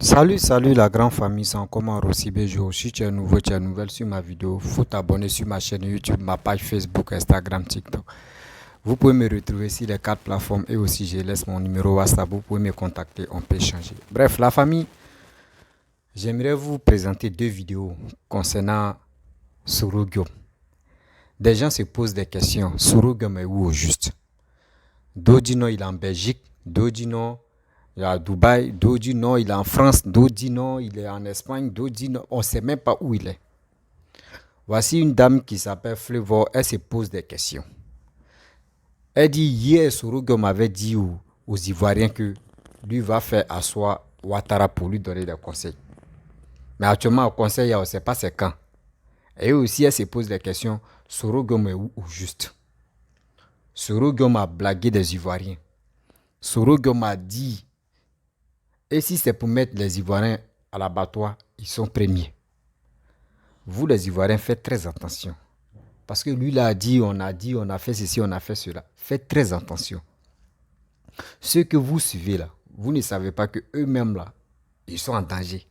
Salut la grande famille, c'est encore moi Rossi Bejo. Si tu es nouveau, tu es nouvelle sur ma vidéo, faut t'abonner sur ma chaîne YouTube, ma page Facebook, Instagram, TikTok. Vous pouvez me retrouver sur les quatre plateformes et aussi je laisse mon numéro WhatsApp, vous pouvez me contacter, on peut échanger. Bref, la famille, j'aimerais vous présenter deux vidéos concernant Sorogyo. Des gens se posent des questions, Sorogyo est où au juste? Dodino il est en Belgique, Dodino il est à Dubaï, d'autres disent non, il est en France, d'autres disent non, il est en Espagne, d'autres disent non, on ne sait même pas où il est. Voici une dame qui s'appelle Flavor, elle se pose des questions. Elle dit hier, Sorogyo m'avait dit aux Ivoiriens que lui va faire asseoir Ouattara pour lui donner des conseils. Mais actuellement, au conseil, on ne sait pas c'est quand. Et aussi, elle se pose des questions, Sorogyo est où au juste? Sorogyo m'a blagué des Ivoiriens. Sorogyo m'a dit. Et si c'est pour mettre les Ivoiriens à l'abattoir, ils sont premiers. Vous, les Ivoiriens, faites très attention. Parce que lui, il a dit, on a fait ceci, on a fait cela. Faites très attention. Ceux que vous suivez là, vous ne savez pas qu'eux-mêmes là, ils sont en danger.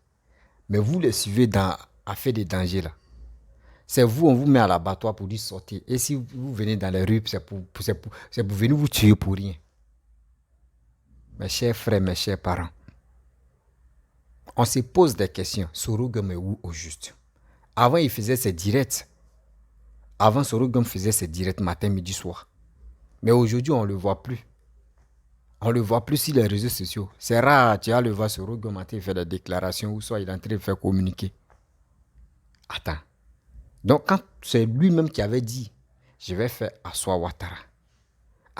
Mais vous les suivez à faire des dangers là. C'est vous, on vous met à l'abattoir pour dire sortir. Et si vous venez dans les rues, c'est pour venir vous tuer pour rien. Mes chers frères, mes chers parents. On se pose des questions. Sorogyo est où au juste? Avant, il faisait ses directs. Avant, Sorogyo faisait ses directs matin, midi, soir. Mais aujourd'hui, on ne le voit plus. On ne le voit plus sur les réseaux sociaux. C'est rare, tu vas le voir Sorogyo matin, il fait des déclarations ou soit il est en train de faire communiquer. Attends. Donc, quand c'est lui-même qui avait dit, je vais faire asseoir Ouattara.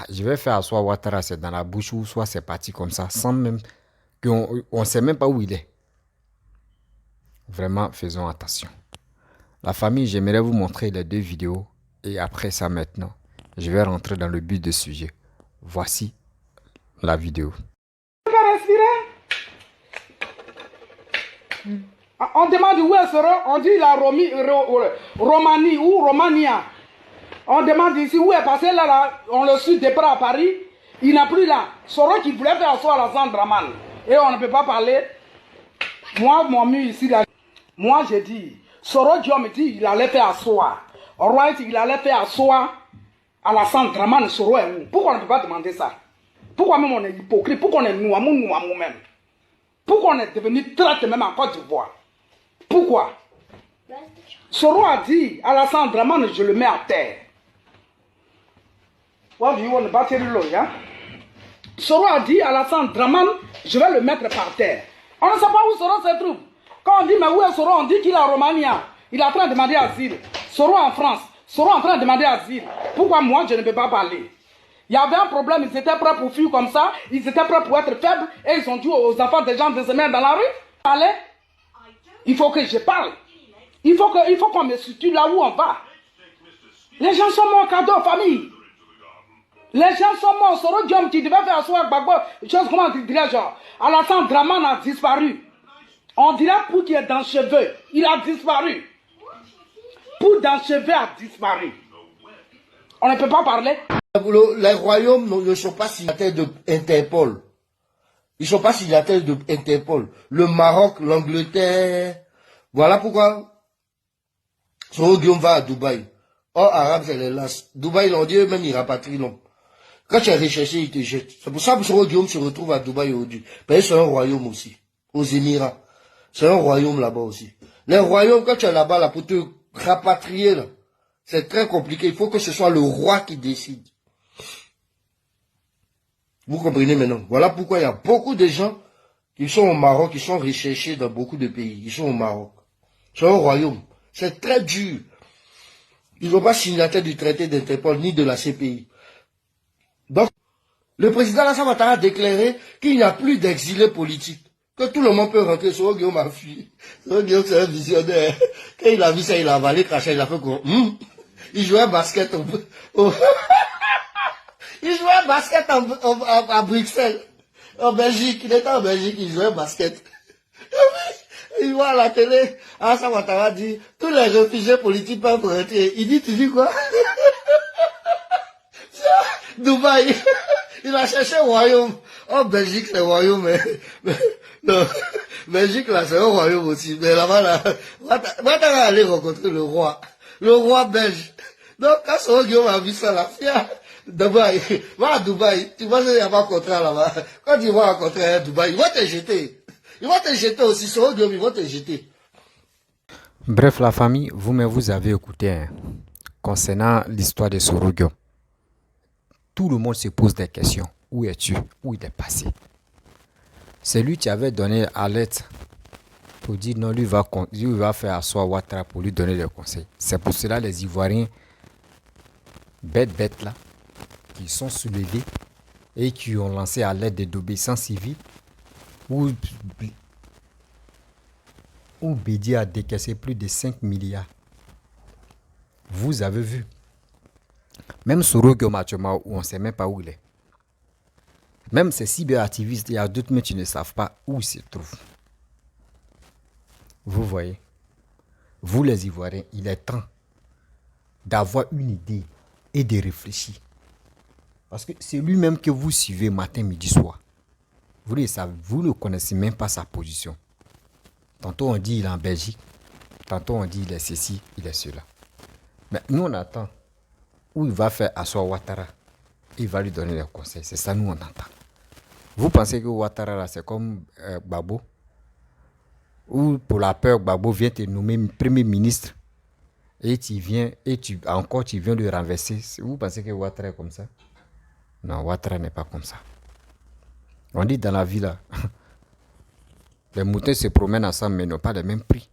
Je vais faire asseoir Ouattara, c'est dans la bouche ou soit c'est parti comme ça, sans même qu'on ne sait même pas où il est. Vraiment, faisons attention. La famille, j'aimerais vous montrer les deux vidéos et après ça maintenant, je vais rentrer dans le but du sujet. Voici la vidéo. On demande où est Soro, on dit la Romanie ou Romania. On demande ici où est passé là, on le suit départ à Paris, il n'a plus là. Soro qui voulait faire asseoir la Sandraman. Et on ne peut pas parler. Moi, mon mieux ici, là. Moi, j'ai dit, Soro Dieu me dit, il allait faire asseoir. Alright, il allait faire asseoir à la Sandraman, Soro est où? Pourquoi on ne peut pas demander ça? Pourquoi même on est hypocrite? Pourquoi on est nous même? Pourquoi on est devenu traite même en Côte d'Ivoire? Pourquoi? Soro a dit à la Sandraman, je le mets à terre. What do you want to hein? Soro a dit à la Sandraman, je vais le mettre par terre. On ne sait pas où Soro se trouve. Quand on dit, mais où est Soro? On dit qu'il est en Romania. Il est en train de demander asile. Soro en France. Soro en train de demander asile. Pourquoi moi, je ne peux pas parler? Il y avait un problème, ils étaient prêts pour fuir comme ça. Ils étaient prêts pour être faibles. Et ils ont dit aux enfants des gens de se mettre dans la rue. Allez, il faut que je parle. Il faut qu'on me situe là où on va. Les gens sont morts, cadeau, famille. Les gens sont morts. Soro Diom qui devait faire asseoir Gbagbo, chose comment on dirait genre. Alassane Draman a disparu. On dirait pour qui est dans le cheveu. Il a disparu. Pour dans le cheveu a disparu. On ne peut pas parler. Les royaumes ne sont pas signataires de Interpol. Ils ne sont pas signataires de Interpol. Le Maroc, l'Angleterre. Voilà pourquoi Sorogyo va à Dubaï. Or, Arabe, c'est les lasses. Dubaï, l'on dit eux-mêmes, ils rapatrient l'homme. Quand tu es recherché, ils te jettent. C'est pour ça que Sorogyo se retrouve à Dubaï aujourd'hui. Parce que c'est un royaume aussi. Aux Émirats. C'est un royaume là-bas aussi. Les royaumes, quand tu es là-bas, là, pour te rapatrier, là, c'est très compliqué. Il faut que ce soit le roi qui décide. Vous comprenez maintenant? Voilà pourquoi il y a beaucoup de gens qui sont au Maroc, qui sont recherchés dans beaucoup de pays. Ils sont au Maroc. C'est un royaume. C'est très dur. Ils n'ont pas signataire du traité d'Interpol ni de la CPI. Donc, le président Alassane Ouattara a déclaré qu'il n'y a plus d'exilés politiques. Que tout le monde peut rentrer. Sorogyo m'a fui. Sorogyo, c'est un visionnaire. Quand il a vu ça, il a avalé, craché, il a fait quoi? Il jouait basket il jouait basket à Bruxelles. En Belgique. Il était en Belgique, il jouait basket. Il voit à la télé, Alassane Ouattara dit, tous les réfugiés politiques peuvent rentrer. Il dit, tu dis quoi? Il a cherché un royaume. En Belgique, c'est royaume, mais non. Belgique, là, c'est un royaume aussi. Mais là-bas, là, moi, t'as aller rencontrer le roi belge. Donc, quand son Guillaume a vu ça, là, Dubaï, va à Dubaï, tu vois, il n'y a pas de contrat là-bas. Quand tu vas rencontrer à Dubaï, ils vont te jeter. Ils vont te jeter aussi, son Guillaume, ils vont te jeter. Bref, la famille, vous-même, vous avez écouté hein, concernant l'histoire de Sorogyo. Tout le monde se pose des questions. Où es-tu? Où il est passé? C'est lui qui avait donné alerte pour dire non, lui va faire asseoir Ouattara pour lui donner des conseils. C'est pour cela les Ivoiriens, bêtes là, qui sont soulevés et qui ont lancé à l'aide d'obéissance civile où Bédi a décaissé plus de 5 milliards. Vous avez vu. Même Sorogyo Machoma, où on ne sait même pas où il est. Même ces cyberactivistes, il y a d'autres mais qui ne savent pas où ils se trouvent. Vous voyez. Vous les Ivoiriens, il est temps d'avoir une idée et de réfléchir. Parce que c'est lui-même que vous suivez matin, midi, soir. Vous ne connaissez même pas sa position. Tantôt on dit il est en Belgique, tantôt on dit il est ceci, il est cela. Mais nous on attend où il va faire asseoir Ouattara. Il va lui donner des conseils. C'est ça nous on entend. Vous pensez que Ouattara là, c'est comme Gbagbo? Ou pour la peur, Gbagbo vient te nommer premier ministre et tu viens le renverser. Vous pensez que Ouattara est comme ça? Non, Ouattara n'est pas comme ça. On dit dans la vie là, les moutons se promènent ensemble mais n'ont pas le même prix.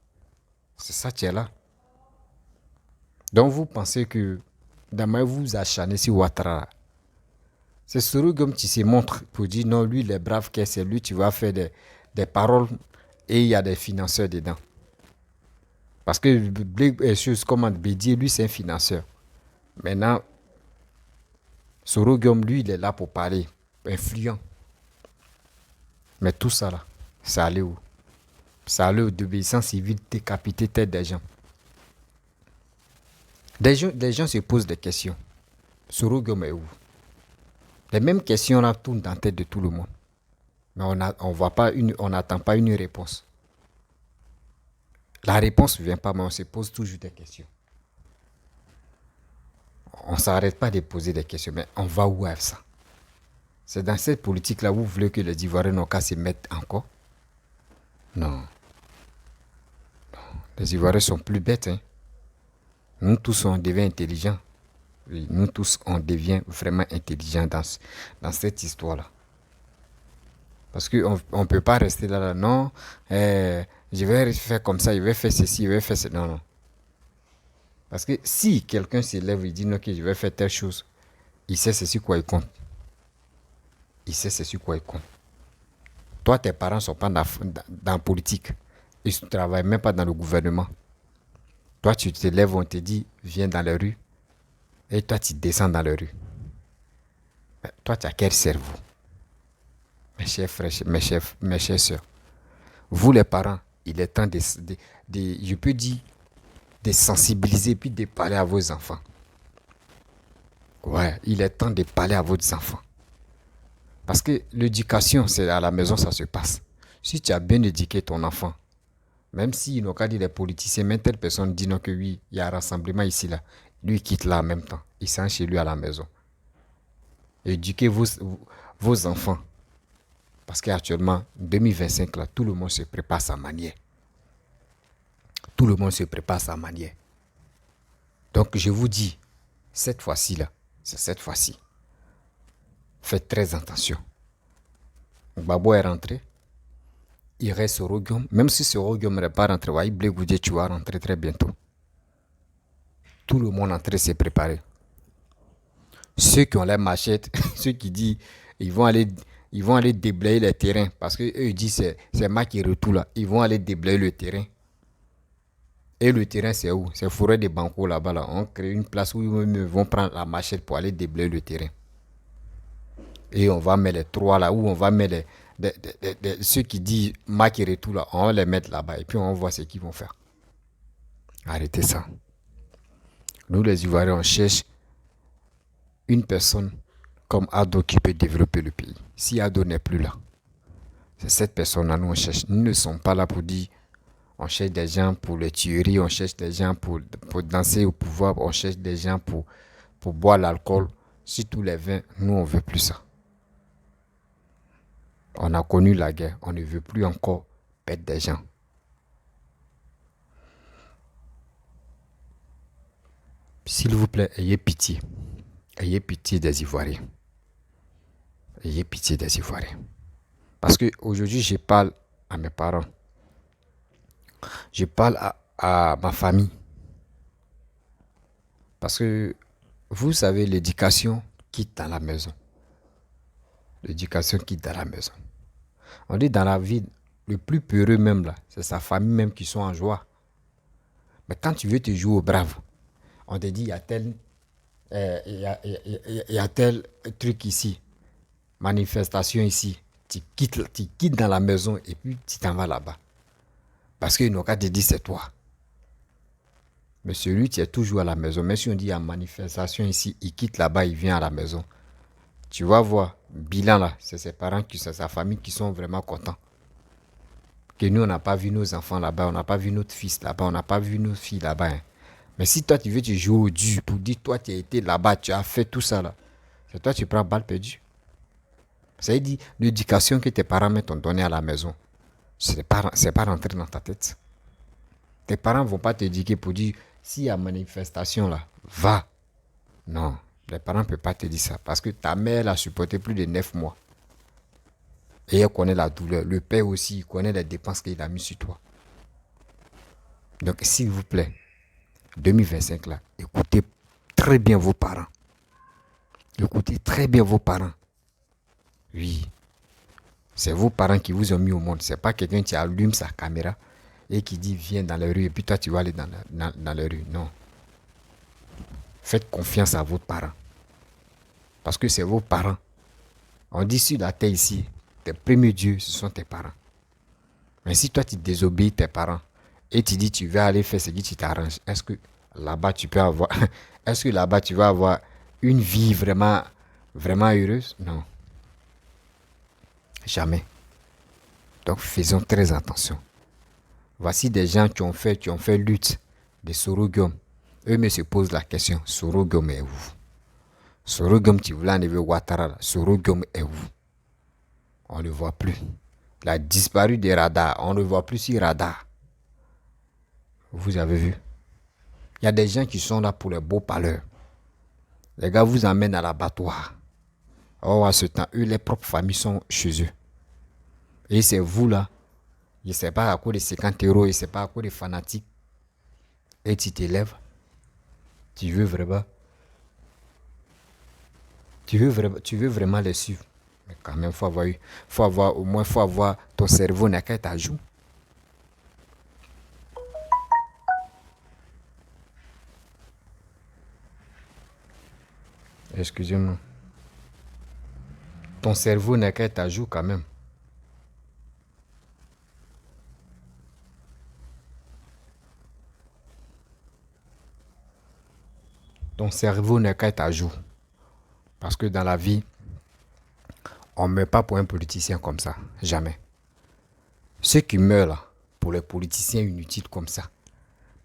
C'est ça qui est là. Donc vous pensez que demain vous acharnez sur Ouattara. C'est Sorogyo qui se montre pour dire non, lui il est brave, c'est lui qui va faire des paroles et il y a des financeurs dedans. Parce que comme Bédier, lui c'est un financeur. Maintenant, Sorogyo, lui il est là pour parler, influent. Mais tout ça là, ça allait où? Ça allait aux désobéissance civile, décapiter tête des gens. Des gens se posent des questions. Sorogyo est où? Les mêmes questions là tournent dans la tête de tout le monde. Mais on n'attend pas une réponse. La réponse ne vient pas, mais on se pose toujours des questions. On ne s'arrête pas de poser des questions, mais on va où avec ça? C'est dans cette politique-là où vous voulez que les Ivoiriens n'ont qu'à se mettre encore? Non. Les Ivoiriens sont plus bêtes. Hein? Nous tous, on devient intelligents. Oui, nous tous, on devient vraiment intelligents dans cette histoire-là. Parce qu'on ne peut pas rester là, non, je vais faire comme ça, je vais faire ceci, je vais faire ça. Non, non. Parce que si quelqu'un se lève et dit, non, que je vais faire telle chose, il sait c'est sur quoi il compte. Il sait c'est sur quoi il compte. Toi, tes parents ne sont pas dans la politique. Ils ne travaillent même pas dans le gouvernement. Toi, tu te lèves, on te dit, viens dans la rue. Et toi, tu descends dans la rue. Mais toi, tu as quel cerveau? Mes chers frères, mes chères sœurs. Vous, les parents, il est temps je peux dire, de sensibiliser puis de parler à vos enfants. Ouais, il est temps de parler à vos enfants. Parce que l'éducation, c'est à la maison, ça se passe. Si tu as bien éduqué ton enfant, même s'il n'a qu'à dire les politiciens, même telle personne dit non que oui, il y a un rassemblement ici, là. Lui, il quitte là en même temps. Il s'en chez lui à la maison. Éduquez vos enfants. Parce qu'actuellement, 2025, là, tout le monde se prépare à sa manière. Tout le monde se prépare à sa manière. Donc, je vous dis, cette fois-ci, là, c'est cette fois-ci. Faites très attention. Gbagbo est rentré. Il reste Sorogyo. Même si Sorogyo n'est pas rentré, tu vas rentrer très bientôt. Tout le monde est en train de se préparer. Ceux qui ont les machettes, ceux qui disent ils vont aller déblayer les terrains parce qu'eux ils disent c'est moi qui retourne là. Ils vont aller déblayer le terrain. Et le terrain c'est où? C'est forêt de Banco là-bas. Là. On crée une place où ils vont prendre la machette pour aller déblayer le terrain. Et on va mettre les trois là où on va mettre ceux qui disent moi qui retourne là. On va les mettre là-bas et puis on va voir ce qu'ils vont faire. Arrêtez ça. Nous les Ivoiriens on cherche une personne comme Ado qui peut développer le pays. Si Ado n'est plus là, C'est cette personne-là nous on cherche. Nous ne sommes pas là pour dire on cherche des gens pour les tueries, on cherche des gens pour danser au pouvoir, on cherche des gens pour boire l'alcool. Si tous les vins, nous on ne veut plus ça. On a connu la guerre, on ne veut plus encore perdre des gens. S'il vous plaît, ayez pitié. Ayez pitié des Ivoiriens. Ayez pitié des Ivoiriens. Parce qu'aujourd'hui, je parle à mes parents. Je parle à ma famille. Parce que, vous savez, l'éducation quitte dans la maison. L'éducation quitte dans la maison. On dit dans la vie, le plus peureux même là, c'est sa famille même qui sont en joie. Mais quand tu veux te jouer au brave, on te dit, il y a tel truc ici, manifestation ici. Tu quittes dans la maison et puis tu t'en vas là-bas. Parce qu'ils n'ont qu'à te dire, c'est toi. Mais celui qui est toujours à la maison, même si on dit, il y a manifestation ici, il quitte là-bas, il vient à la maison. Tu vas voir, bilan là, c'est ses parents, c'est sa famille qui sont vraiment contents. Que nous, on n'a pas vu nos enfants là-bas, on n'a pas vu notre fils là-bas, on n'a pas vu nos filles là-bas. Hein. Mais si toi, tu veux te jouer au dur pour dire, toi, tu as été là-bas, tu as fait tout ça là, c'est toi, tu prends balle perdue. Ça veut dire, l'éducation que tes parents t'ont donnée à la maison, c'est pas rentré dans ta tête. Tes parents ne vont pas t'éduquer pour dire, s'il y a manifestation là, va. Non, les parents ne peuvent pas te dire ça. Parce que ta mère l'a supporté plus de 9 mois. Et elle connaît la douleur. Le père aussi, il connaît les dépenses qu'il a mis sur toi. Donc, s'il vous plaît, 2025 là, écoutez très bien vos parents. Écoutez très bien vos parents. Oui. C'est vos parents qui vous ont mis au monde. C'est pas quelqu'un qui allume sa caméra et qui dit viens dans les rues et puis toi tu vas aller dans les rues. Non. Faites confiance à vos parents. Parce que c'est vos parents. On dit sur la terre ici, tes premiers dieux, ce sont tes parents. Mais si toi tu désobéis tes parents et tu dis tu vas aller faire ce que tu t'arranges, est-ce que là-bas tu peux avoir est-ce que là-bas tu vas avoir une vie vraiment heureuse? Non. Jamais. Donc faisons très attention. Voici des gens qui ont fait lutte de Sorogum. Eux me se posent la question, Sorogum est où? Sorogum, tu voulais enlever Ouattara, Sorogum est où? On ne le voit plus. Il a disparu des radars. On ne le voit plus sur radar. Vous avez vu? Il y a des gens qui sont là pour les beaux parleurs. Les gars vous emmènent à l'abattoir. Oh, à ce temps, eux, les propres familles sont chez eux. Et c'est vous là. Je ne sais pas à cause de 50 €, je ne sais pas à cause des fanatiques. Et tu t'élèves. Tu veux vraiment les suivre. Mais quand même, faut avoir ton cerveau n'a qu'à être à jour. Excusez-moi. Ton cerveau n'a qu'à être à jour quand même. Ton cerveau n'a qu'à être à jour. Parce que dans la vie, on ne meurt pas pour un politicien comme ça. Jamais. Ceux qui meurent là, pour les politiciens inutiles comme ça,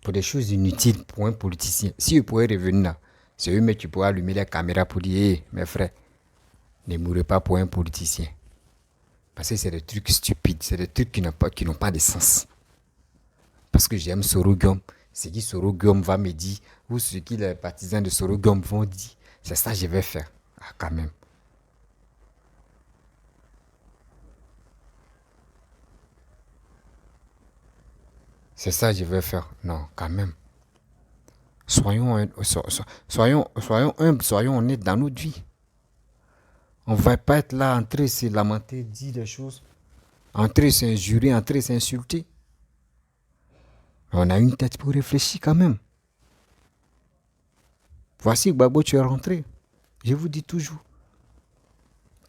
pour des choses inutiles pour un politicien, si ils pourraient revenir là, c'est eux mais tu pourrais allumer les caméras pour dire, hey, mes frères, ne mourrez pas pour un politicien. Parce que c'est des trucs stupides, c'est des trucs qui n'ont pas de sens. Parce que j'aime Sorogum. Ce qui Sorogum va me dire, ou ce que les partisans de Sorogum vont dire, c'est ça que je vais faire. Ah, quand même. C'est ça que je vais faire. Non, quand même. Soyons humbles, soyons honnêtes dans notre vie. On ne va pas être là en train de se lamenter, dire des choses, en train de s'injurer, en train de s'insulter. On a une tête pour réfléchir quand même. Voici Gbagbo, tu es rentré. Je vous dis toujours.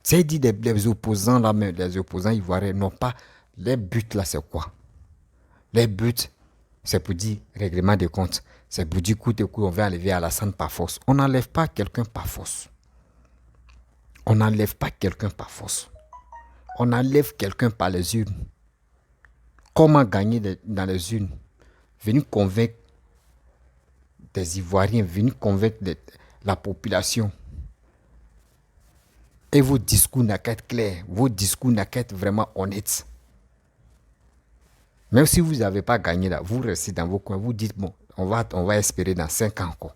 C'est dit les opposants là, mais les opposants ivoiriens n'ont pas. Les buts là, c'est quoi? Les buts, c'est pour dire règlement des comptes. C'est pour dire coup de coup, on va enlever Alassane par force. On n'enlève pas quelqu'un par force. On n'enlève pas quelqu'un par force. On enlève quelqu'un par les urnes. Comment gagner dans les urnes? Venir convaincre des Ivoiriens, venir convaincre la population. Et vos discours n'ont qu'à être clairs, vos discours n'ont qu'à être vraiment honnêtes. Même si vous n'avez pas gagné là, vous restez dans vos coins, vous dites, bon, on va espérer dans 5 ans encore.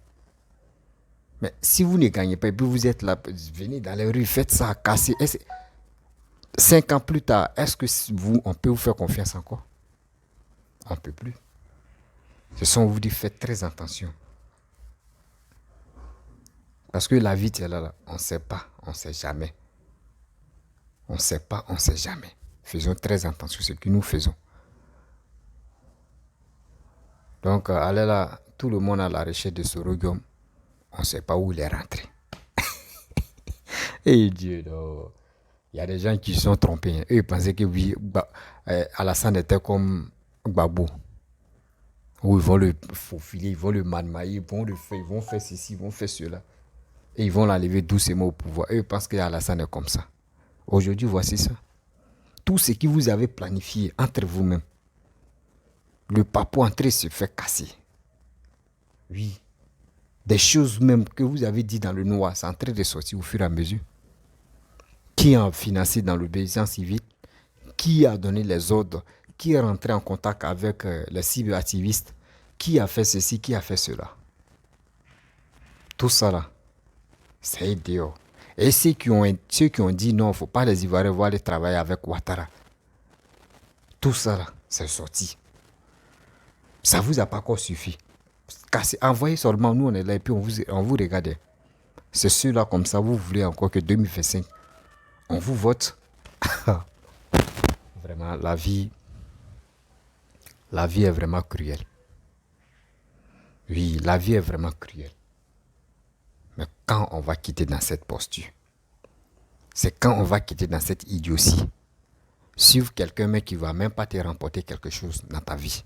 Mais si vous ne gagnez pas, et puis vous êtes là, venez dans les rues, faites ça, cassez. 5 ans plus tard, est-ce que on peut vous faire confiance encore? On ne peut plus. Ce sont vous dit, faites très attention. Parce que la vie, c'est là, on ne sait pas, on ne sait jamais. On ne sait pas, on ne sait jamais. Faisons très attention à ce que nous faisons. Donc, allez là, tout le monde à la recherche de Soro Guillaume. On ne sait pas où il est rentré. Et Dieu, non. Il y a des gens qui se sont trompés. Eux, ils pensaient que oui, Alassane était comme Gbagbo. Où ils vont le faufiler, ils vont le malmailler, ils vont faire ceci, ils vont faire cela. Et ils vont l'enlever doucement au pouvoir. Eux, ils pensent qu'Alassane est comme ça. Aujourd'hui, voici ça. Tout ce que vous avez planifié entre vous-même, le papou en train de se faire casser. Oui. Des choses même que vous avez dit dans le noir, c'est en train de sortir au fur et à mesure. Qui a financé dans l'obéissance civile? Qui a donné les ordres? Qui est rentré en contact avec les cyberactivistes? Qui a fait ceci? Qui a fait cela? Tout ça là, c'est dehors. Et ceux qui ont dit non, il ne faut pas les Ivoiriens voir aller travailler avec Ouattara. Tout ça là, c'est sorti. Ça ne vous a pas encore suffi. Envoyez seulement, nous on est là et puis on vous regarde. C'est ceux-là comme ça, vous voulez encore que 2025, on vous vote. Vraiment, la vie est vraiment cruelle. Oui, la vie est vraiment cruelle. Mais quand on va quitter dans cette posture, c'est quand on va quitter dans cette idiotie, suivre quelqu'un qui ne va même pas te remporter quelque chose dans ta vie.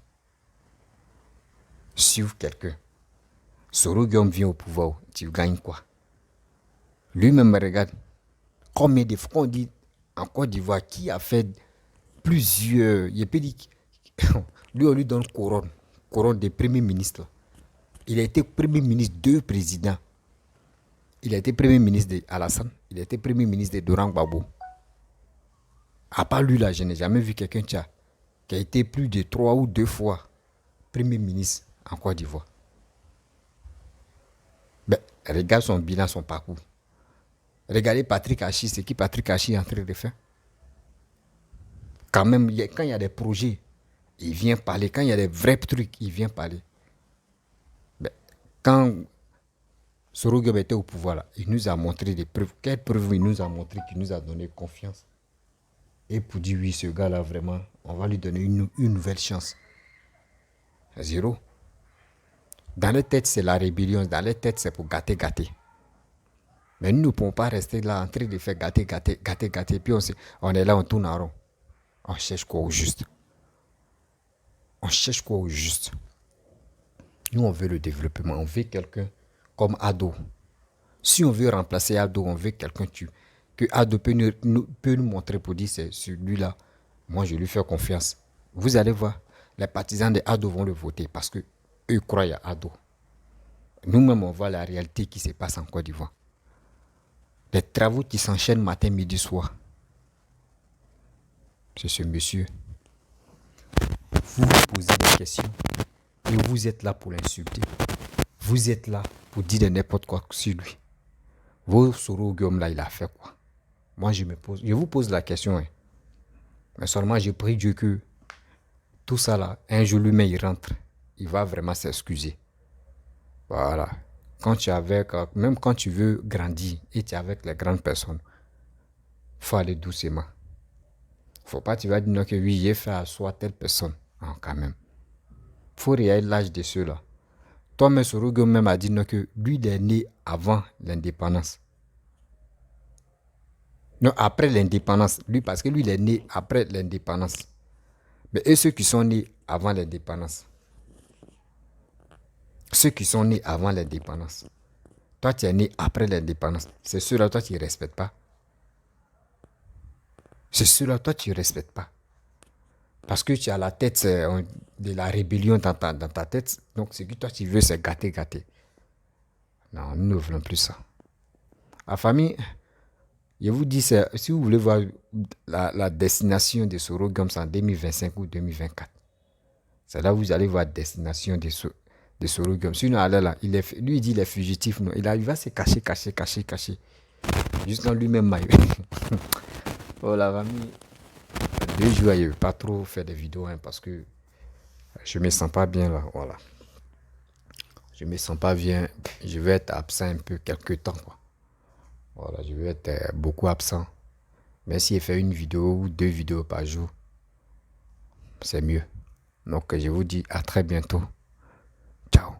Suivre quelqu'un. Soro Guillaume vient au pouvoir, tu gagnes quoi? Lui-même regarde. Combien de fois on dit en Côte d'Ivoire qui a fait plusieurs. Il peut dire, lui, on lui donne couronne de premier ministre. Il a été premier ministre de présidents. Il a été premier ministre de Alassane. Il a été premier ministre de Laurent Gbagbo. À part lui, là, je n'ai jamais vu quelqu'un qui a été plus de 3 ou 2 fois premier ministre en Côte d'Ivoire. Ben, regarde son bilan, son parcours. Regardez Patrick Hachi, c'est qui Patrick Hachi est en train de faire. Quand même, quand il y a des projets, il vient parler. Quand il y a des vrais trucs, il vient parler. Ben, quand Soro Guillaume était au pouvoir, là, il nous a montré des preuves. Quelles preuves il nous a montré, qu'il nous a donné confiance. Et pour dire oui, ce gars-là, vraiment, on va lui donner une nouvelle chance. Zéro. Dans les têtes, c'est la rébellion. Dans les têtes, c'est pour gâter. Mais nous ne pouvons pas rester là en train de faire gâter. Puis on est là, on tourne en rond. On cherche quoi au juste? Nous, on veut le développement. On veut quelqu'un comme Ado. Si on veut remplacer Ado, on veut quelqu'un que Ado peut nous montrer pour dire c'est celui-là. Moi, je lui fais confiance. Vous allez voir, les partisans de Ado vont le voter parce que eux croient à Ado. Nous-mêmes, on voit la réalité qui se passe en Côte d'Ivoire. Les travaux qui s'enchaînent matin, midi, soir. C'est ce monsieur. Vous vous posez des questions et vous êtes là pour l'insulter. Vous êtes là pour dire de n'importe quoi sur lui. Vos Soro Guillaume là, il a fait quoi? Moi, je vous pose la question. Hein. Mais seulement, je prie Dieu que tout ça là, un jour lui-même, il rentre. Il va vraiment s'excuser. Voilà. Même quand tu veux grandir et tu es avec les grandes personnes, il faut aller doucement. Il ne faut pas tu vas dire que oui, j'ai fait à soi telle personne. Non, quand même. Il faut réaliser l'âge de ceux-là. Toi-même, Soro Guillaume même a dit que lui, il est né avant l'indépendance. Non, après l'indépendance. Lui, parce que lui, il est né après l'indépendance. Mais eux, ceux qui sont nés avant l'indépendance. Ceux qui sont nés avant l'indépendance. Toi, tu es né après l'indépendance. C'est ceux-là, toi, tu ne respectes pas. C'est cela, toi, tu ne respectes pas. Parce que tu as la tête de la rébellion dans ta tête. Donc, ce que toi, tu veux, c'est gâter, gâter. Non, nous ne voulons plus ça. La famille, je vous dis, si vous voulez voir la destination de Soro Gomes en 2025 ou 2024, c'est là où vous allez voir la destination de Soro Gomes. Sinon, allez là, lui, il dit il est fugitif. Non, il va se cacher, cacher, cacher, cacher. Juste dans lui-même. Oh, la famille. 2 jours, je ne vais pas trop faire des vidéos parce que je ne me sens pas bien là. Voilà. Je ne me sens pas bien. Je vais être absent un peu quelques temps. Quoi. Voilà, je vais être beaucoup absent. Mais si je fais une vidéo ou 2 vidéos par jour, c'est mieux. Donc, je vous dis à très bientôt. Ciao.